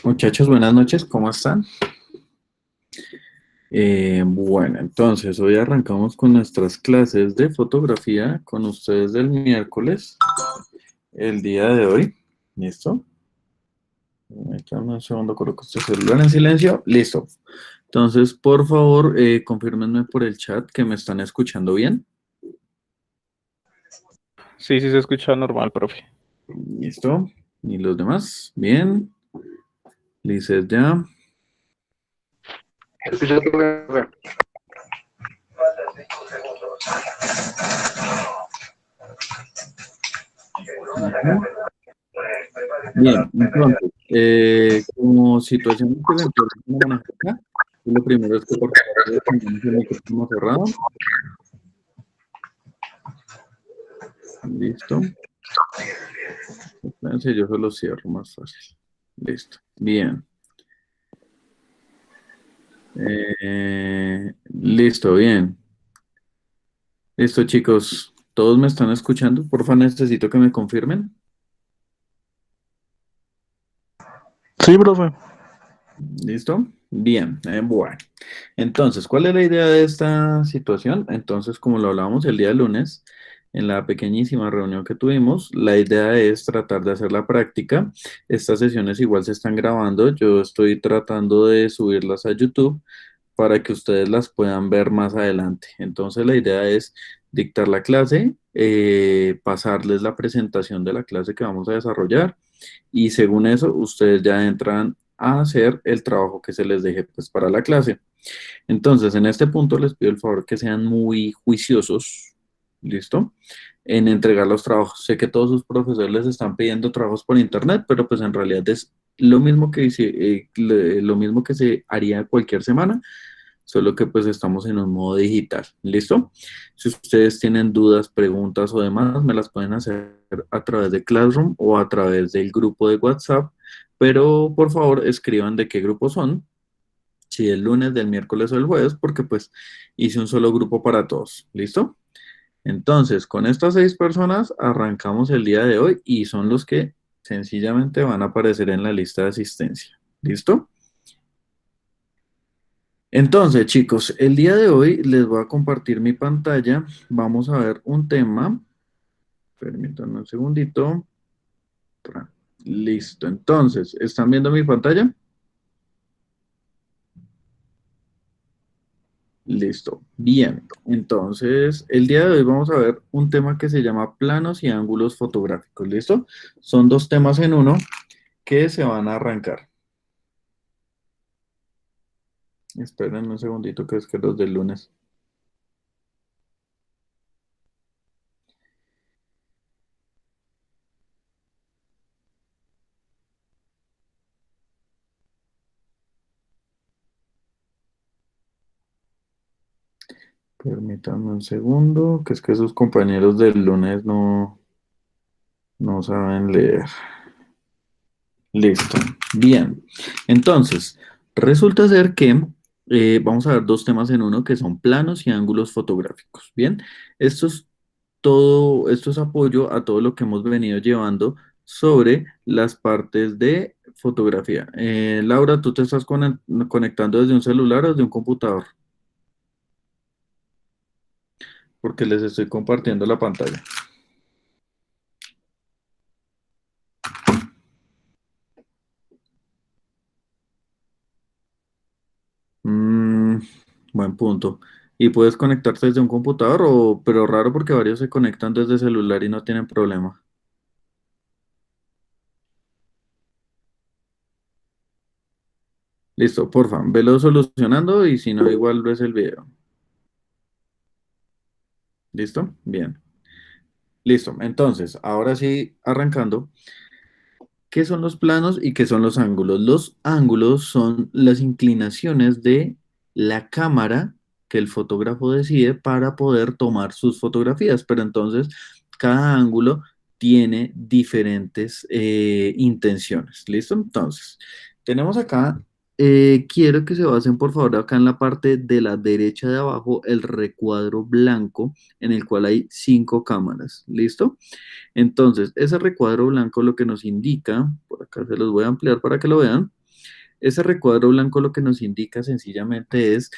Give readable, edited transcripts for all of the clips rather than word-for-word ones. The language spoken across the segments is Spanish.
Muchachos, buenas noches, ¿cómo están? Bueno, entonces hoy arrancamos con nuestras clases de fotografía con ustedes del miércoles, el día de hoy. ¿Listo? Permítanme un segundo, coloco este celular en silencio. Listo. Entonces, por favor, confírmenme por el chat que me están escuchando bien. Sí, sí se escucha normal, profe. ¿Listo? ¿Y los demás? Bien. Lices ya. Escucha tu jefe. Ujú. Bien, entonces, como situación que se empieza a manejar acá, lo primero es que por favor tengamos el micrófono cerrado. Listo. Espérense, yo solo cierro más fácil. Listo. Bien. Listo, bien. Listo, chicos. ¿Todos me están escuchando? Porfa, necesito que me confirmen. Sí, profe. ¿Listo? Bien, bueno. Entonces, ¿cuál es la idea de esta situación? Entonces, como lo hablábamos el día lunes, en la pequeñísima reunión que tuvimos, la idea es tratar de hacer la práctica. Estas sesiones igual se están grabando. Yo estoy tratando de subirlas a YouTube para que ustedes las puedan ver más adelante. Entonces, la idea es dictar la clase, pasarles la presentación de la clase que vamos a desarrollar y según eso, ustedes ya entran a hacer el trabajo que se les deje pues, para la clase. Entonces, en este punto les pido el favor que sean muy juiciosos, ¿listo? En entregar los trabajos. Sé que todos sus profesores les están pidiendo trabajos por internet, pero pues en realidad es lo mismo lo mismo que se haría cualquier semana, solo que pues estamos en un modo digital, ¿listo? Si ustedes tienen dudas, preguntas o demás, me las pueden hacer a través de Classroom o a través del grupo de WhatsApp, pero por favor escriban de qué grupo son, si el lunes, del miércoles o el jueves, porque pues hice un solo grupo para todos, ¿listo? Entonces, con estas 6 personas arrancamos el día de hoy y son los que sencillamente van a aparecer en la lista de asistencia, ¿listo? Entonces, chicos, el día de hoy les voy a compartir mi pantalla. Vamos a ver un tema. Permítanme un segundito. Listo. Entonces, ¿están viendo mi pantalla? Listo. Bien. Entonces, el día de hoy vamos a ver un tema que se llama planos y ángulos fotográficos. ¿Listo? Son 2 temas en uno que se van a arrancar. Esperen un segundito que es que los del lunes. Permítanme un segundo, que es que sus compañeros del lunes no saben leer. Listo. Bien. Entonces, resulta ser que vamos a ver 2 temas en uno que son planos y ángulos fotográficos. Bien. Esto es apoyo a todo lo que hemos venido llevando sobre las partes de fotografía. Laura, ¿tú te estás conectando desde un celular o desde un computador? Porque les estoy compartiendo la pantalla. Mm, buen punto. ¿Y puedes conectarte desde un computador pero raro porque varios se conectan desde celular y no tienen problema? Listo, porfa, velo solucionando y si no, igual ves el video. ¿Listo? Bien. Listo. Entonces, ahora sí, arrancando. ¿Qué son los planos y qué son los ángulos? Los ángulos son las inclinaciones de la cámara que el fotógrafo decide para poder tomar sus fotografías, pero entonces cada ángulo tiene diferentes intenciones. ¿Listo? Entonces, tenemos acá, quiero que se basen por favor acá en la parte de la derecha de abajo, el recuadro blanco en el cual hay 5 cámaras. ¿Listo? Entonces, ese recuadro blanco lo que nos indica, por acá se los voy a ampliar para que lo vean, Ese recuadro blanco lo que nos indica sencillamente es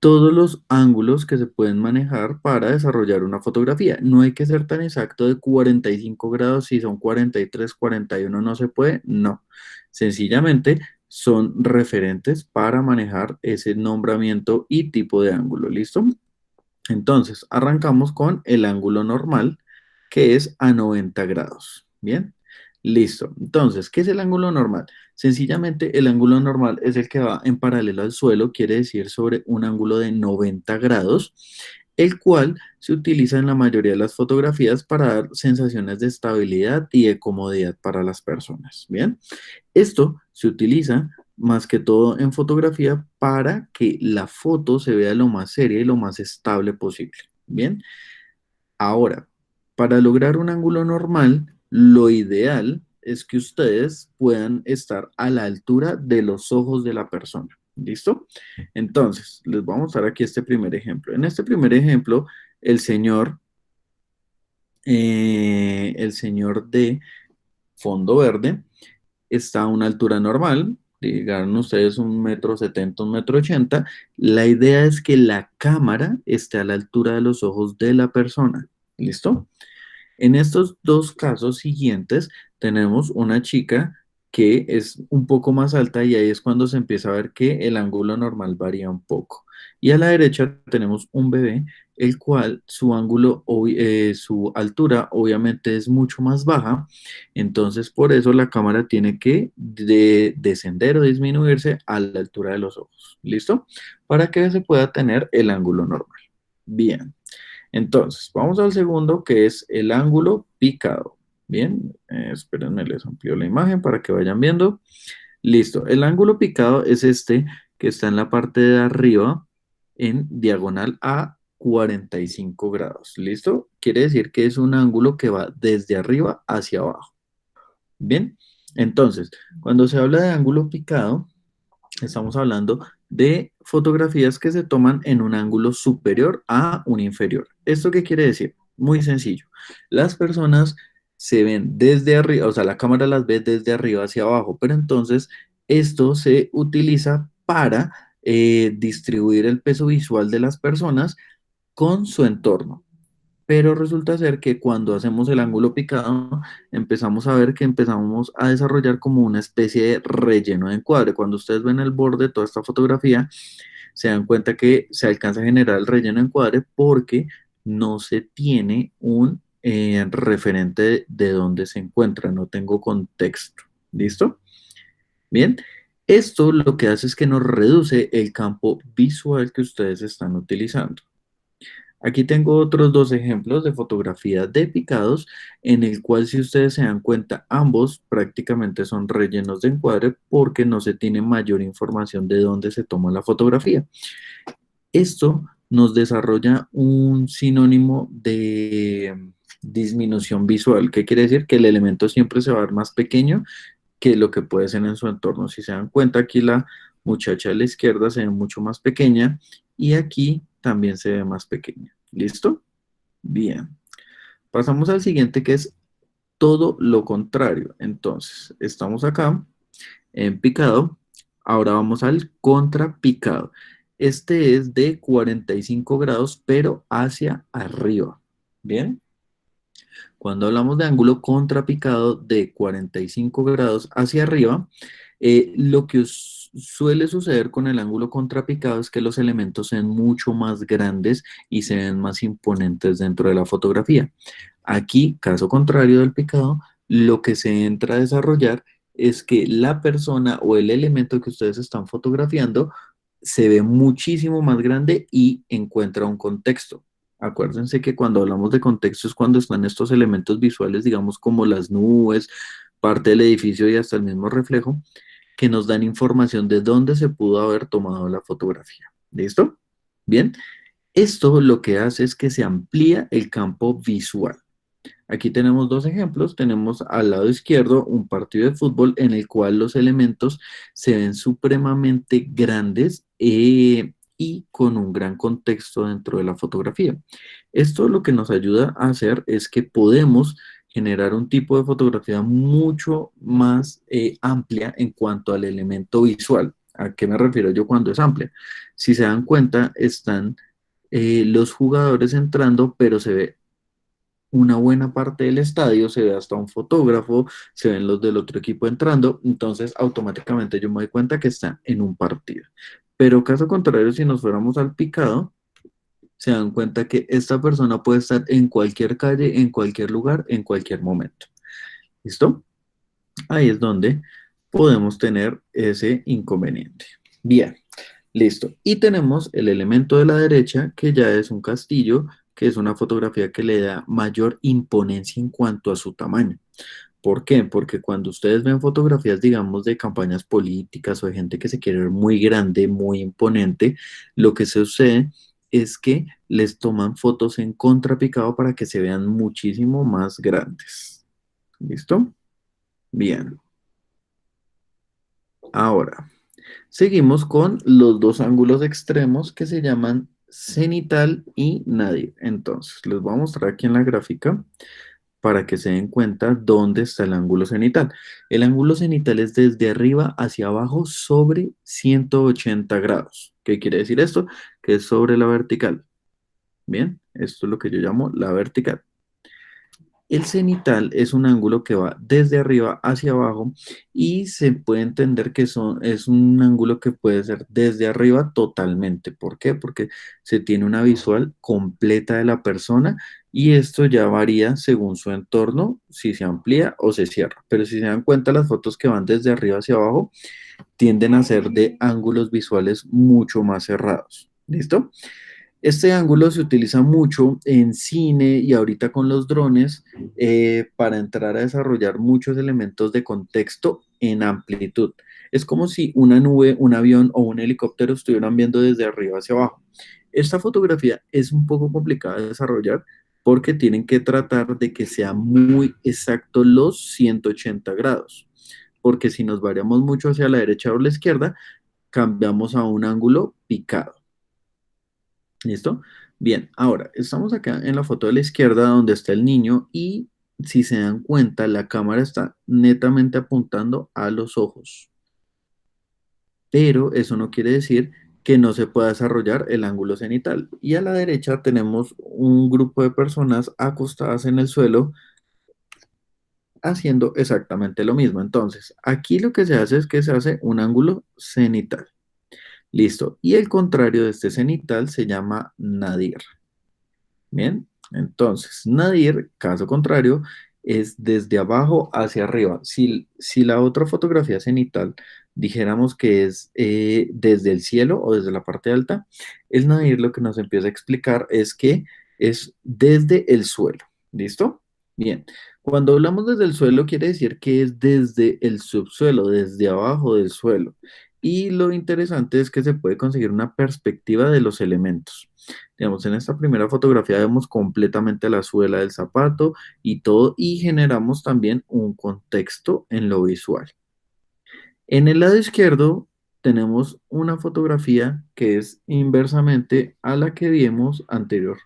todos los ángulos que se pueden manejar para desarrollar una fotografía. No hay que ser tan exacto de 45 grados, si son 43, 41 no se puede, no. Sencillamente son referentes para manejar ese nombramiento y tipo de ángulo, ¿listo? Entonces, arrancamos con el ángulo normal, que es a 90 grados. Bien, listo. Entonces, ¿qué es el ángulo normal? Sencillamente, el ángulo normal es el que va en paralelo al suelo, quiere decir sobre un ángulo de 90 grados, el cual se utiliza en la mayoría de las fotografías para dar sensaciones de estabilidad y de comodidad para las personas. Bien, esto se utiliza más que todo en fotografía para que la foto se vea lo más seria y lo más estable posible. Bien, ahora, para lograr un ángulo normal, lo ideal es que ustedes puedan estar a la altura de los ojos de la persona. ¿Listo? Entonces, les voy a mostrar aquí este primer ejemplo. En este primer ejemplo, el señor, el señor de fondo verde, está a una altura normal, digan ustedes 1,70 m, 1,80 m. La idea es que la cámara esté a la altura de los ojos de la persona. ¿Listo? En estos dos casos siguientes tenemos una chica que es un poco más alta y ahí es cuando se empieza a ver que el ángulo normal varía un poco. Y a la derecha tenemos un bebé, el cual su ángulo, su altura obviamente es mucho más baja, entonces por eso la cámara tiene que descender o disminuirse a la altura de los ojos. ¿Listo? Para que se pueda tener el ángulo normal. Bien. Entonces, vamos al segundo, que es el ángulo picado. Bien, espérenme, les amplío la imagen para que vayan viendo. Listo, el ángulo picado es este que está en la parte de arriba en diagonal a 45 grados. ¿Listo? Quiere decir que es un ángulo que va desde arriba hacia abajo. Bien, entonces, cuando se habla de ángulo picado, estamos hablando de fotografías que se toman en un ángulo superior a un inferior. ¿Esto qué quiere decir? Muy sencillo. Las personas se ven desde arriba, o sea, la cámara las ve desde arriba hacia abajo, pero entonces esto se utiliza para distribuir el peso visual de las personas con su entorno. Pero resulta ser que cuando hacemos el ángulo picado, empezamos a ver que empezamos a desarrollar como una especie de relleno de encuadre. Cuando ustedes ven el borde de toda esta fotografía, se dan cuenta que se alcanza a generar el relleno de encuadre porque no se tiene un referente de dónde se encuentra, no tengo contexto. ¿Listo? Bien, esto lo que hace es que nos reduce el campo visual que ustedes están utilizando. Aquí tengo otros dos ejemplos de fotografía de picados, en el cual si ustedes se dan cuenta, ambos prácticamente son rellenos de encuadre porque no se tiene mayor información de dónde se toma la fotografía. Esto nos desarrolla un sinónimo de disminución visual. ¿Qué quiere decir? Que el elemento siempre se va a ver más pequeño que lo que puede ser en su entorno. Si se dan cuenta, aquí la muchacha de la izquierda se ve mucho más pequeña y aquí también se ve más pequeña. ¿Listo? Bien. Pasamos al siguiente, que es todo lo contrario. Entonces, estamos acá en picado. Ahora vamos al contrapicado. Este es de 45 grados, pero hacia arriba. ¿Bien? Cuando hablamos de ángulo contrapicado de 45 grados hacia arriba, lo que suele suceder con el ángulo contrapicado es que los elementos se ven mucho más grandes y se ven más imponentes dentro de la fotografía. Aquí, caso contrario del picado, lo que se entra a desarrollar es que la persona o el elemento que ustedes están fotografiando se ve muchísimo más grande y encuentra un contexto. Acuérdense que cuando hablamos de contexto es cuando están estos elementos visuales, digamos como las nubes, parte del edificio y hasta el mismo reflejo, que nos dan información de dónde se pudo haber tomado la fotografía. ¿Listo? Bien. Esto lo que hace es que se amplía el campo visual. Aquí tenemos dos ejemplos. Tenemos al lado izquierdo un partido de fútbol en el cual los elementos se ven supremamente grandes y con un gran contexto dentro de la fotografía. Esto lo que nos ayuda a hacer es que podemos generar un tipo de fotografía mucho más amplia en cuanto al elemento visual. ¿A qué me refiero yo cuando es amplia? Si se dan cuenta, están los jugadores entrando, pero se ve una buena parte del estadio, se ve hasta un fotógrafo, se ven los del otro equipo entrando, entonces automáticamente yo me doy cuenta que están en un partido. Pero caso contrario, si nos fuéramos al picado, se dan cuenta que esta persona puede estar en cualquier calle, en cualquier lugar, en cualquier momento. ¿Listo? Ahí es donde podemos tener ese inconveniente. Bien, listo. Y tenemos el elemento de la derecha, que ya es un castillo, que es una fotografía que le da mayor imponencia en cuanto a su tamaño. ¿Por qué? Porque cuando ustedes ven fotografías, digamos, de campañas políticas o de gente que se quiere ver muy grande, muy imponente, lo que sucede es que les toman fotos en contrapicado para que se vean muchísimo más grandes. ¿Listo? Bien. Ahora, seguimos con los dos ángulos extremos que se llaman cenital y nadir. Entonces, les voy a mostrar aquí en la gráfica para que se den cuenta dónde está el ángulo cenital. El ángulo cenital es desde arriba hacia abajo sobre 180 grados. ¿Qué quiere decir esto? Que es sobre la vertical. Bien, esto es lo que yo llamo la vertical. El cenital es un ángulo que va desde arriba hacia abajo y se puede entender que es un ángulo que puede ser desde arriba totalmente. ¿Por qué? Porque se tiene una visual completa de la persona y esto ya varía según su entorno, si se amplía o se cierra. Pero si se dan cuenta, las fotos que van desde arriba hacia abajo tienden a ser de ángulos visuales mucho más cerrados. ¿Listo? Este ángulo se utiliza mucho en cine y ahorita con los drones para entrar a desarrollar muchos elementos de contexto en amplitud. Es como si una nube, un avión o un helicóptero estuvieran viendo desde arriba hacia abajo. Esta fotografía es un poco complicada de desarrollar porque tienen que tratar de que sea muy exacto los 180 grados, porque si nos variamos mucho hacia la derecha o la izquierda, cambiamos a un ángulo picado. ¿Listo? Bien, ahora estamos acá en la foto de la izquierda donde está el niño y si se dan cuenta, la cámara está netamente apuntando a los ojos. Pero eso no quiere decir que no se pueda desarrollar el ángulo cenital. Y a la derecha tenemos un grupo de personas acostadas en el suelo haciendo exactamente lo mismo. Entonces, aquí lo que se hace es que se hace un ángulo cenital. Listo. Y el contrario de este cenital se llama nadir. Bien, entonces, nadir, caso contrario, es desde abajo hacia arriba. Si la otra fotografía cenital dijéramos que es desde el cielo o desde la parte alta, el nadir lo que nos empieza a explicar es que es desde el suelo. ¿Listo? Bien, cuando hablamos desde el suelo quiere decir que es desde el subsuelo, desde abajo del suelo. Y lo interesante es que se puede conseguir una perspectiva de los elementos. Digamos, en esta primera fotografía vemos completamente la suela del zapato y todo, y generamos también un contexto en lo visual. En el lado izquierdo tenemos una fotografía que es inversamente a la que vimos anterior,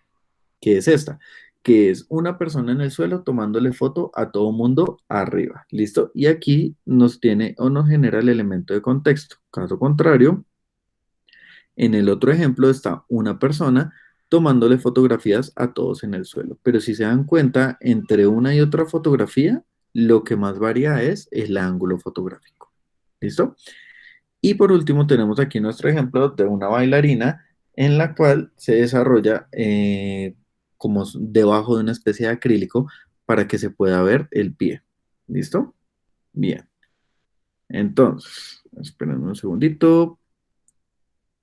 que es esta, que es una persona en el suelo tomándole foto a todo mundo arriba. ¿Listo? Y aquí nos tiene o nos genera el elemento de contexto. Caso contrario, en el otro ejemplo está una persona tomándole fotografías a todos en el suelo. Pero si se dan cuenta, entre una y otra fotografía, lo que más varía es el ángulo fotográfico. ¿Listo? Y por último tenemos aquí nuestro ejemplo de una bailarina en la cual se desarrolla como debajo de una especie de acrílico para que se pueda ver el pie. ¿Listo? Bien. Entonces, esperen un segundito.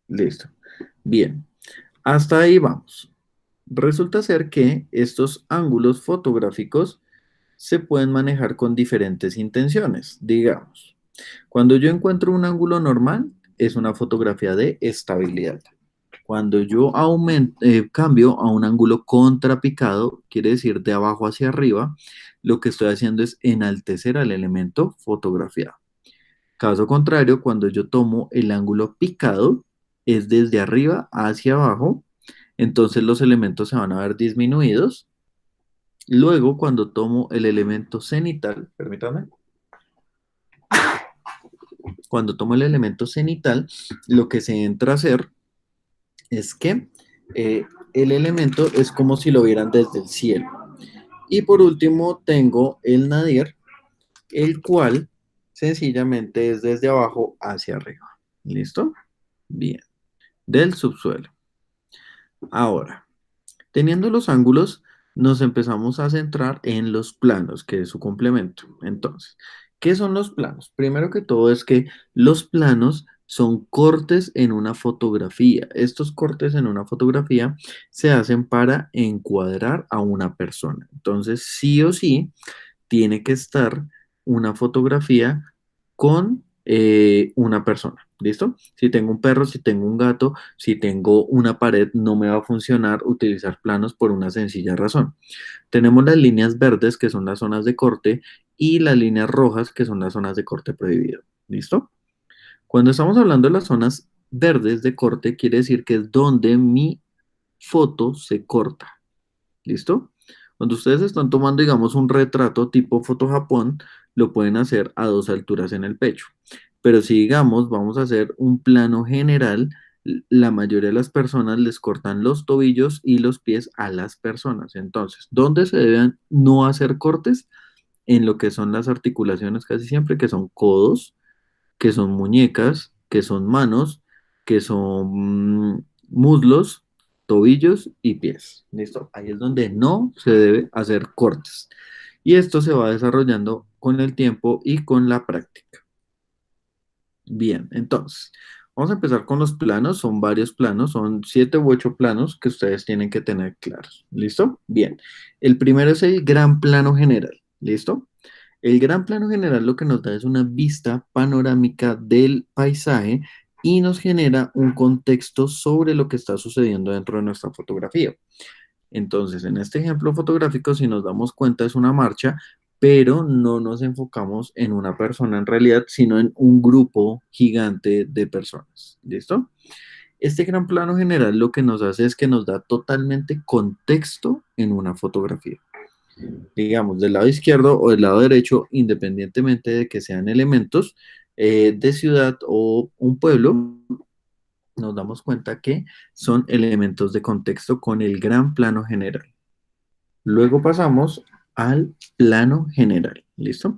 Listo. Bien. Hasta ahí vamos. Resulta ser que estos ángulos fotográficos se pueden manejar con diferentes intenciones. Digamos, cuando yo encuentro un ángulo normal, es una fotografía de estabilidad. Cuando yo cambio a un ángulo contrapicado, quiere decir de abajo hacia arriba, lo que estoy haciendo es enaltecer al elemento fotografiado. Caso contrario, cuando yo tomo el ángulo picado, es desde arriba hacia abajo, entonces los elementos se van a ver disminuidos Luego, cuando tomo el elemento cenital, permítame, cuando tomo el elemento cenital, lo que se entra a hacer es que el elemento es como si lo vieran desde el cielo. Y por último, tengo el nadir, el cual sencillamente es desde abajo hacia arriba. ¿Listo? Bien. Del subsuelo. Ahora, teniendo los ángulos, nos empezamos a centrar en los planos, que es su complemento. Entonces, ¿qué son los planos? Primero que todo es que los planos son cortes en una fotografía. Estos cortes en una fotografía se hacen para encuadrar a una persona. Entonces, sí o sí, tiene que estar una fotografía con una persona. ¿Listo? Si tengo un perro, si tengo un gato, si tengo una pared, no me va a funcionar utilizar planos por una sencilla razón. Tenemos las líneas verdes, que son las zonas de corte, y las líneas rojas, que son las zonas de corte prohibido. ¿Listo? Cuando estamos hablando de las zonas verdes de corte, quiere decir que es donde mi foto se corta. ¿Listo? Cuando ustedes están tomando, digamos, un retrato tipo foto Japón, lo pueden hacer a dos alturas en el pecho. Pero si, digamos, vamos a hacer un plano general, la mayoría de las personas les cortan los tobillos y los pies a las personas. Entonces, ¿dónde se deben no hacer cortes? En lo que son las articulaciones casi siempre, que son codos, que son muñecas, que son manos, que son muslos, tobillos y pies. ¿Listo? Ahí es donde no se debe hacer cortes. Y esto se va desarrollando con el tiempo y con la práctica. Bien, entonces, vamos a empezar con los planos. Son varios planos, son 7 u 8 planos que ustedes tienen que tener claros. ¿Listo? Bien. El primero es el gran plano general. ¿Listo? El gran plano general lo que nos da es una vista panorámica del paisaje y nos genera un contexto sobre lo que está sucediendo dentro de nuestra fotografía. Entonces, en este ejemplo fotográfico, si nos damos cuenta, es una marcha, pero no nos enfocamos en una persona en realidad, sino en un grupo gigante de personas. ¿Listo? Este gran plano general lo que nos hace es que nos da totalmente contexto en una fotografía. Digamos, del lado izquierdo o del lado derecho, independientemente de que sean elementos de ciudad o un pueblo, nos damos cuenta que son elementos de contexto con el gran plano general. Luego pasamos al plano general, ¿listo?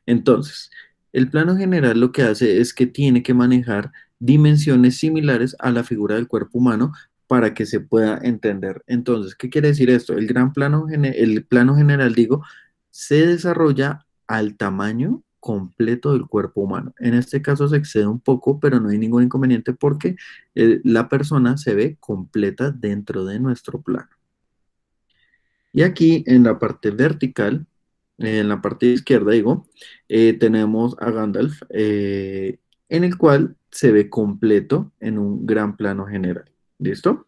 Entonces, el plano general lo que hace es que tiene que manejar dimensiones similares a la figura del cuerpo humano para que se pueda entender. Entonces, ¿qué quiere decir esto? El plano general, digo, se desarrolla al tamaño completo del cuerpo humano. En este caso se excede un poco, pero no hay ningún inconveniente porque la persona se ve completa dentro de nuestro plano. Y aquí en la parte vertical, en la parte izquierda, digo, tenemos a Gandalf, en el cual se ve completo en un gran plano general. ¿Listo?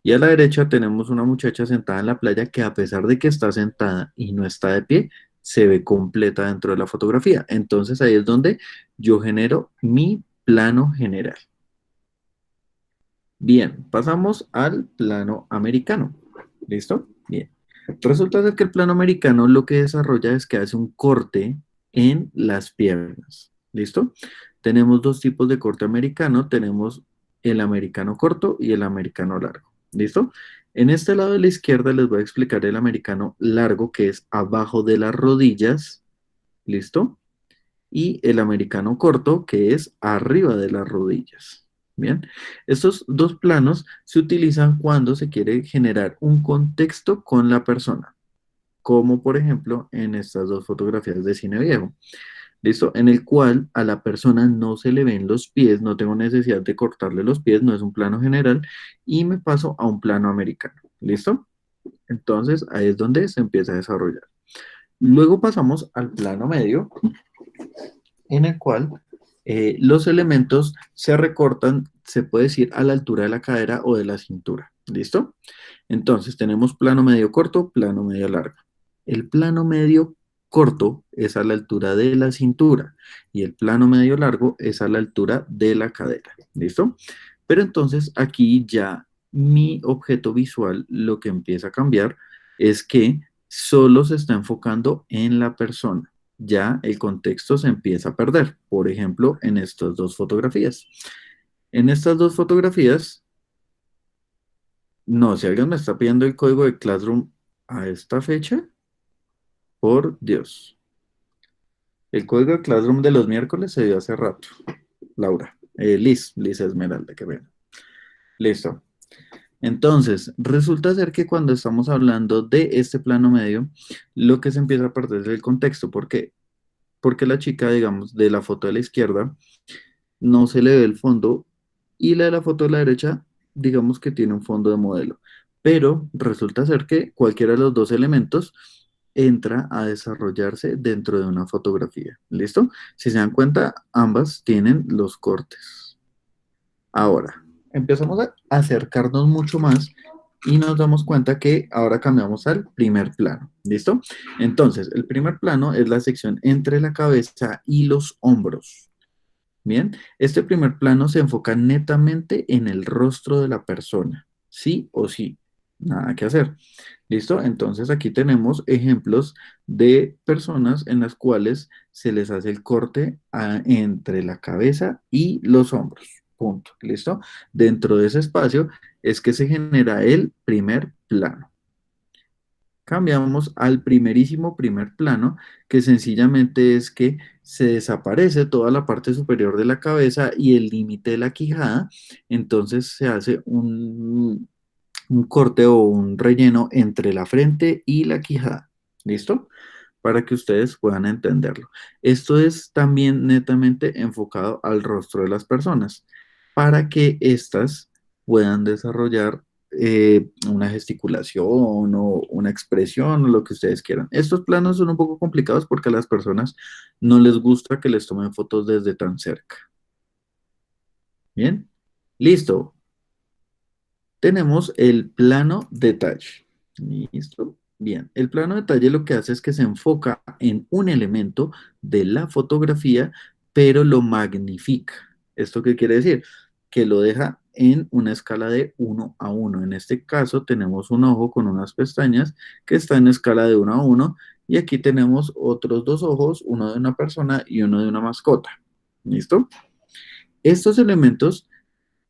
Y a la derecha tenemos una muchacha sentada en la playa que a pesar de que está sentada y no está de pie, se ve completa dentro de la fotografía. Entonces ahí es donde yo genero mi plano general. Bien, pasamos al plano americano. ¿Listo? Bien. Resulta ser que el plano americano lo que desarrolla es que hace un corte en las piernas. ¿Listo? Tenemos dos tipos de corte americano. Tenemos el americano corto y el americano largo. ¿Listo? En este lado de la izquierda les voy a explicar el americano largo, que es abajo de las rodillas. ¿Listo? Y el americano corto, que es arriba de las rodillas. Bien, estos dos planos se utilizan cuando se quiere generar un contexto con la persona, como por ejemplo en estas dos fotografías de cine viejo. ¿Listo? En el cual a la persona no se le ven los pies, no tengo necesidad de cortarle los pies, no es un plano general, y me paso a un plano americano. ¿Listo? Entonces ahí es donde se empieza a desarrollar. Luego pasamos al plano medio, en el cual los elementos se recortan, se puede decir, a la altura de la cadera o de la cintura. ¿Listo? Entonces tenemos plano medio corto, plano medio largo. El plano medio corto es a la altura de la cintura y el plano medio largo es a la altura de la cadera. ¿Listo? Pero entonces aquí ya mi objeto visual lo que empieza a cambiar es que solo se está enfocando en la persona. Ya el contexto se empieza a perder. Por ejemplo, en estas dos fotografías. En estas dos fotografías, no, si alguien me está pidiendo el código de Classroom a esta fecha, por Dios. El código de Classroom de los miércoles se dio hace rato. Laura. Liz Esmeralda, que ven. Listo. Entonces, resulta ser que cuando estamos hablando de este plano medio, lo que se empieza a perder es el contexto. ¿Por qué? Porque la chica, digamos, de la foto de la izquierda, no se le ve el fondo y la de la foto de la derecha, digamos que tiene un fondo de modelo. Pero resulta ser que cualquiera de los dos elementos entra a desarrollarse dentro de una fotografía. ¿Listo? Si se dan cuenta, ambas tienen los cortes. Ahora, empezamos a acercarnos mucho más y nos damos cuenta que ahora cambiamos al primer plano. ¿Listo? Entonces, el primer plano es la sección entre la cabeza y los hombros. Bien, este primer plano se enfoca netamente en el rostro de la persona. Sí o sí, nada que hacer. ¿Listo? Entonces aquí tenemos ejemplos de personas en las cuales se les hace el corte entre la cabeza y los hombros. Punto. ¿Listo? Dentro de ese espacio es que se genera el primer plano. Cambiamos al primerísimo primer plano, que sencillamente es que se desaparece toda la parte superior de la cabeza y el límite de la quijada, entonces se hace un corte o un relleno entre la frente y la quijada. ¿Listo? Para que ustedes puedan entenderlo. Esto es también netamente enfocado al rostro de las personas, para que éstas puedan desarrollar una gesticulación o una expresión o lo que ustedes quieran. Estos planos son un poco complicados porque a las personas no les gusta que les tomen fotos desde tan cerca. Bien, listo. Tenemos el plano detalle. ¿Listo? Bien, el plano detalle lo que hace es que se enfoca en un elemento de la fotografía, pero lo magnifica. ¿Esto qué quiere decir? Que lo deja en una escala de 1 a 1. En este caso tenemos un ojo con unas pestañas que está en escala de 1 a 1 y aquí tenemos otros dos ojos, uno de una persona y uno de una mascota. ¿Listo? Estos elementos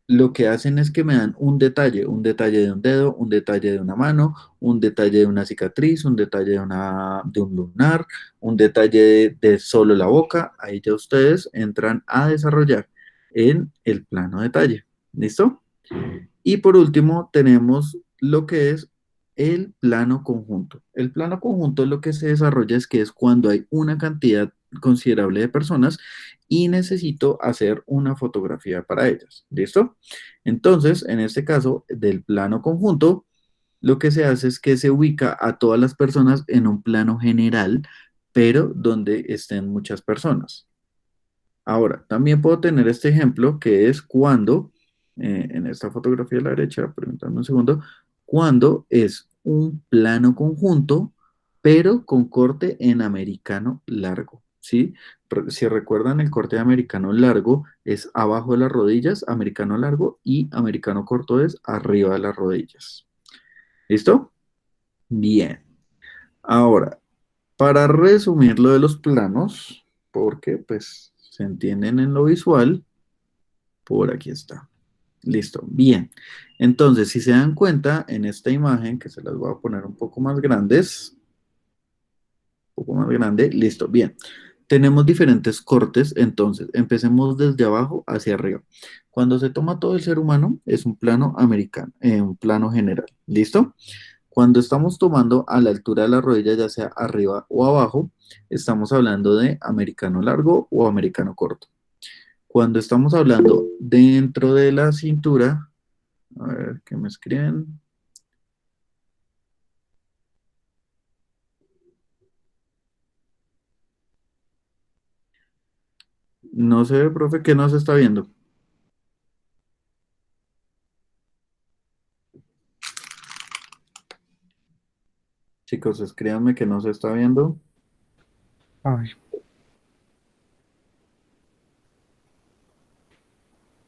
lo que hacen es que me dan un detalle de un dedo, un detalle de una mano, un detalle de una cicatriz, un detalle de un lunar, un detalle de solo la boca. Ahí ya ustedes entran a desarrollar en el plano detalle. ¿Listo? Y por último tenemos lo que es el plano conjunto. El plano conjunto lo que se desarrolla es que es cuando hay una cantidad considerable de personas y necesito hacer una fotografía para ellas. ¿Listo? Entonces, en este caso del plano conjunto, lo que se hace es que se ubica a todas las personas en un plano general, pero donde estén muchas personas. Ahora, también puedo tener este ejemplo que es cuando, en esta fotografía de la derecha, permítanme un segundo, cuando es un plano conjunto, pero con corte en americano largo, ¿sí? Si recuerdan, el corte de americano largo es abajo de las rodillas, americano largo, y americano corto es arriba de las rodillas. ¿Listo? Bien. Ahora, para resumir lo de los planos, porque pues se entienden en lo visual, por aquí está. Listo, bien. Entonces, si se dan cuenta, en esta imagen, que se las voy a poner un poco más grandes, un poco más grande, listo, bien. Tenemos diferentes cortes, entonces, empecemos desde abajo hacia arriba. Cuando se toma todo el ser humano, es un plano americano, un plano general, ¿listo? Cuando estamos tomando a la altura de la rodilla, ya sea arriba o abajo, estamos hablando de americano largo o americano corto. Cuando estamos hablando dentro de la cintura, a ver, ¿qué me escriben? No sé, profe, que no se está viendo. Chicos, escríbanme que no se está viendo. Ay,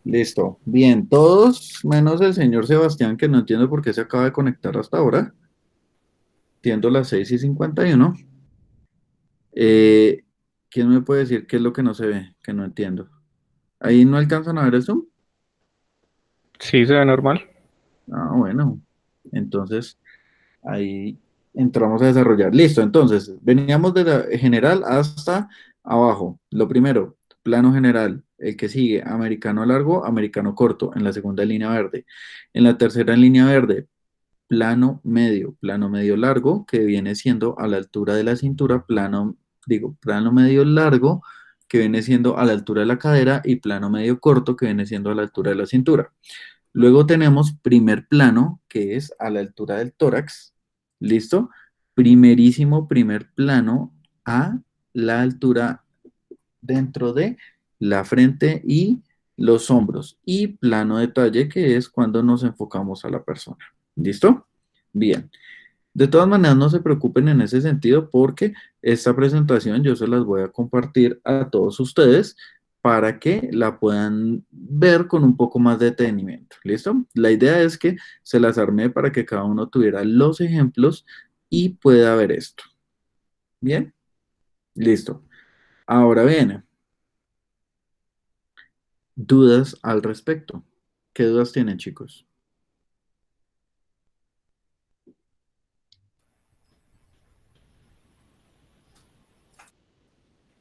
Listo. Bien, todos menos el señor Sebastián, que no entiendo por qué se acaba de conectar hasta ahora. siendo las 6:51. Eh, ¿Quién me puede decir qué es lo que no se ve? Que no entiendo. ¿Ahí no alcanzan a ver el Zoom? Sí, se ve normal. Ah, bueno. Entonces, ahí entramos a desarrollar. Listo, entonces, veníamos de la general hasta abajo. Lo primero, plano general. El que sigue, americano largo, americano corto, en la segunda línea verde. En la tercera línea verde, plano medio largo, que viene siendo a la altura de la cintura, plano medio largo, que viene siendo a la altura de la cadera, y plano medio corto, que viene siendo a la altura de la cintura. Luego tenemos primer plano, que es a la altura del tórax. ¿Listo? Primerísimo primer plano a la altura dentro de la frente y los hombros. Y plano detalle, que es cuando nos enfocamos a la persona. ¿Listo? Bien. De todas maneras, no se preocupen en ese sentido porque esta presentación yo se las voy a compartir a todos ustedes para que la puedan ver con un poco más de detenimiento. ¿Listo? La idea es que se las armé para que cada uno tuviera los ejemplos y pueda ver esto. ¿Bien? Listo. Ahora viene, dudas al respecto. ¿Qué dudas tienen, chicos?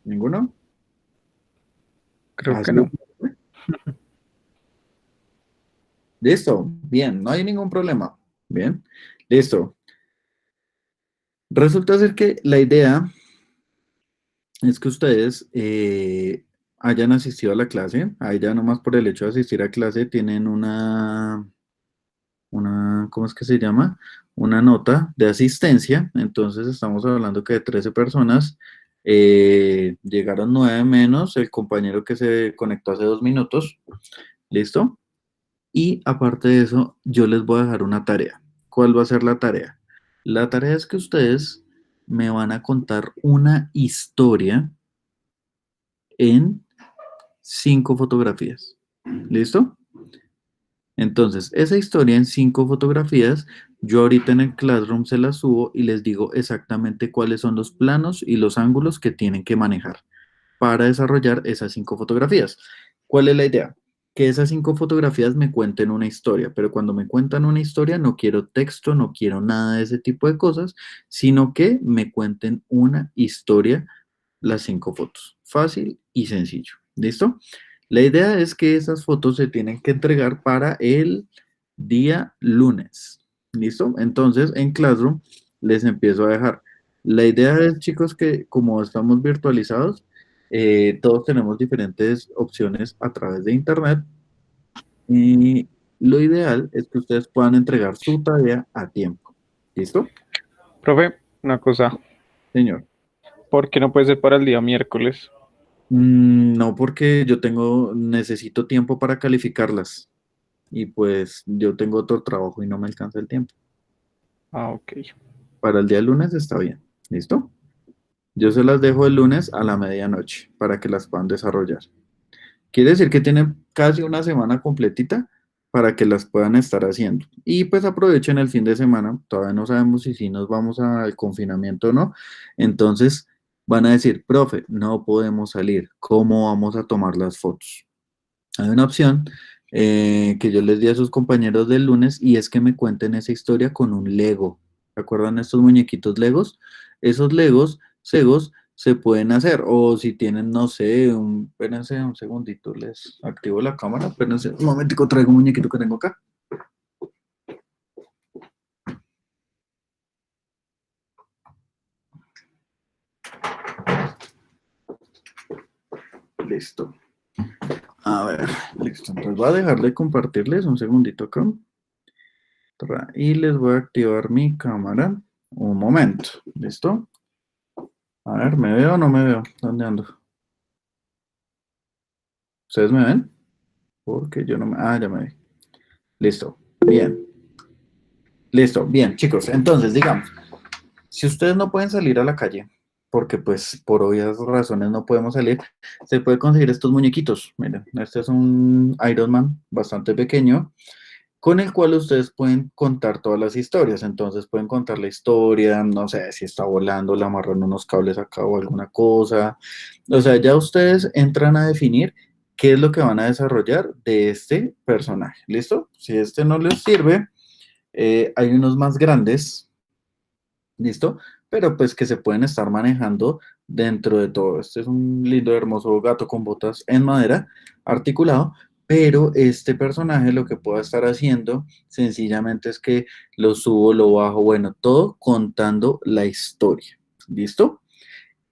¿Ninguno? Creo que Así. no. Listo. Bien, no hay ningún problema. Bien. Listo. Resulta ser que la idea es que ustedes hayan asistido a la clase. Ahí ya nomás por el hecho de asistir a clase tienen ¿cómo es que se llama? Una nota de asistencia. Entonces estamos hablando que de 13 personas llegaron 9 menos el compañero que se conectó hace 2 minutos. ¿Listo? Y aparte de eso, yo les voy a dejar una tarea. ¿Cuál va a ser la tarea? La tarea es que ustedes me van a contar una historia en 5 fotografías. ¿Listo? Entonces, esa historia en 5 fotografías, yo ahorita en el Classroom se la subo y les digo exactamente cuáles son los planos y los ángulos que tienen que manejar para desarrollar esas 5 fotografías. ¿Cuál es la idea? Que esas 5 fotografías me cuenten una historia, pero cuando me cuentan una historia no quiero texto, no quiero nada de ese tipo de cosas, sino que me cuenten una historia las 5 fotos. Fácil y sencillo. ¿Listo? La idea es que esas fotos se tienen que entregar para el día lunes. ¿Listo? Entonces, en Classroom les empiezo a dejar. La idea es, chicos, que como estamos virtualizados, todos tenemos diferentes opciones a través de Internet y lo ideal es que ustedes puedan entregar su tarea a tiempo. ¿Listo? Profe, una cosa. Señor. ¿Por qué no puede ser para el día miércoles? No, porque necesito tiempo para calificarlas y pues yo tengo otro trabajo y no me alcanza el tiempo. Ah, ok. Para el día lunes está bien, ¿listo? Yo se las dejo el lunes a la medianoche para que las puedan desarrollar. Quiere decir que tienen casi una semana completita para que las puedan estar haciendo. Y pues aprovechen el fin de semana, todavía no sabemos si nos vamos al confinamiento o no. Entonces van a decir, profe, no podemos salir, ¿cómo vamos a tomar las fotos? Hay una opción que yo les di a sus compañeros del lunes y es que me cuenten esa historia con un Lego. ¿Se acuerdan estos muñequitos Legos? Esos Legos se pueden hacer. O si tienen, no sé, espérense un segundito, les activo la cámara. Espérense un momentico, traigo un muñequito que tengo acá. Listo. A ver, listo. Entonces voy a dejar de compartirles un segundito acá. Y les voy a activar mi cámara. Un momento. ¿Listo? A ver, ¿me veo o no me veo? ¿Dónde ando? ¿Ustedes me ven? Porque yo no me... Ah, ya me vi. Listo. Bien. Listo. Bien, chicos. Entonces, digamos, si ustedes no pueden salir a la calle, porque pues por obvias razones no podemos salir, se puede conseguir estos muñequitos. Miren, este es un Iron Man bastante pequeño. con el cual ustedes pueden contar todas las historias. Entonces pueden contar la historia, no sé, si está volando, le amarran unos cables acá o alguna cosa. O sea, ya ustedes entran a definir qué es lo que van a desarrollar de este personaje. ¿Listo? Si este no les sirve, hay unos más grandes. ¿Listo? Pero pues que se pueden estar manejando dentro de todo. Este es un lindo, hermoso gato con botas en madera, articulado, pero este personaje lo que puedo estar haciendo sencillamente es que lo subo, lo bajo, bueno, todo contando la historia. ¿Listo?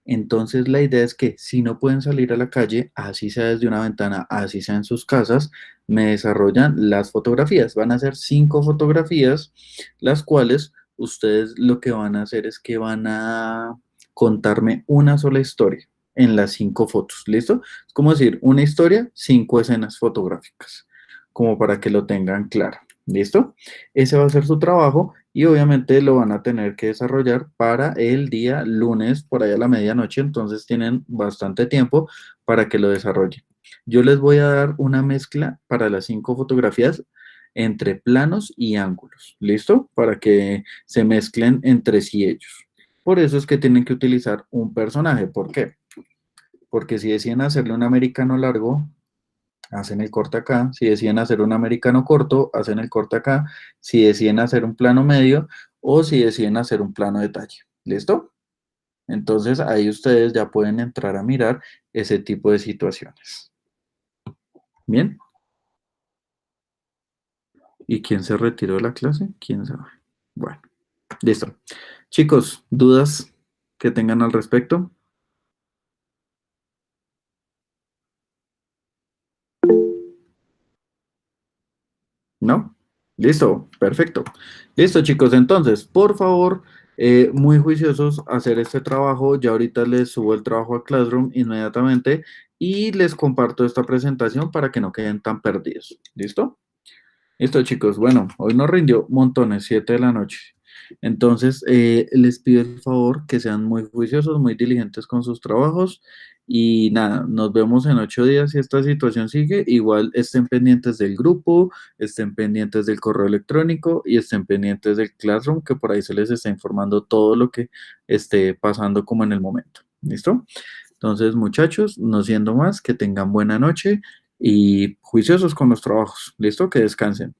Entonces la idea es que si no pueden salir a la calle, así sea desde una ventana, así sea en sus casas, me desarrollan las fotografías. Van a ser 5 fotografías, las cuales ustedes lo que van a hacer es que van a contarme una sola historia en las 5 fotos. ¿Listo? Es como decir, una historia, 5 escenas fotográficas, como para que lo tengan claro. ¿Listo? Ese va a ser su trabajo y obviamente lo van a tener que desarrollar para el día lunes por ahí a la medianoche, entonces tienen bastante tiempo para que lo desarrollen. Yo les voy a dar una mezcla para las 5 fotografías entre planos y ángulos, ¿listo? Para que se mezclen entre sí ellos. Por eso es que tienen que utilizar un personaje. ¿Por qué? Porque si deciden hacerle un americano largo, hacen el corte acá. Si deciden hacer un americano corto, hacen el corte acá. Si deciden hacer un plano medio o si deciden hacer un plano detalle. ¿Listo? Entonces ahí ustedes ya pueden entrar a mirar ese tipo de situaciones. Bien. ¿Y quién se retiró de la clase? ¿Quién sabe? Bueno, listo. Chicos, ¿dudas que tengan al respecto? ¿No? Listo, perfecto. Listo, chicos, entonces, por favor, muy juiciosos a hacer este trabajo. Ya ahorita les subo el trabajo a Classroom inmediatamente y les comparto esta presentación para que no queden tan perdidos. ¿Listo? Listo, chicos. Bueno, hoy nos rindió montones, 7 de la noche. Entonces, les pido el favor que sean muy juiciosos, muy diligentes con sus trabajos y nada, nos vemos en 8 días si esta situación sigue. Igual estén pendientes del grupo, estén pendientes del correo electrónico y estén pendientes del Classroom, que por ahí se les está informando todo lo que esté pasando como en el momento. ¿Listo? Entonces, muchachos, no siendo más, que tengan buena noche y juiciosos con los trabajos. ¿Listo? Que descansen.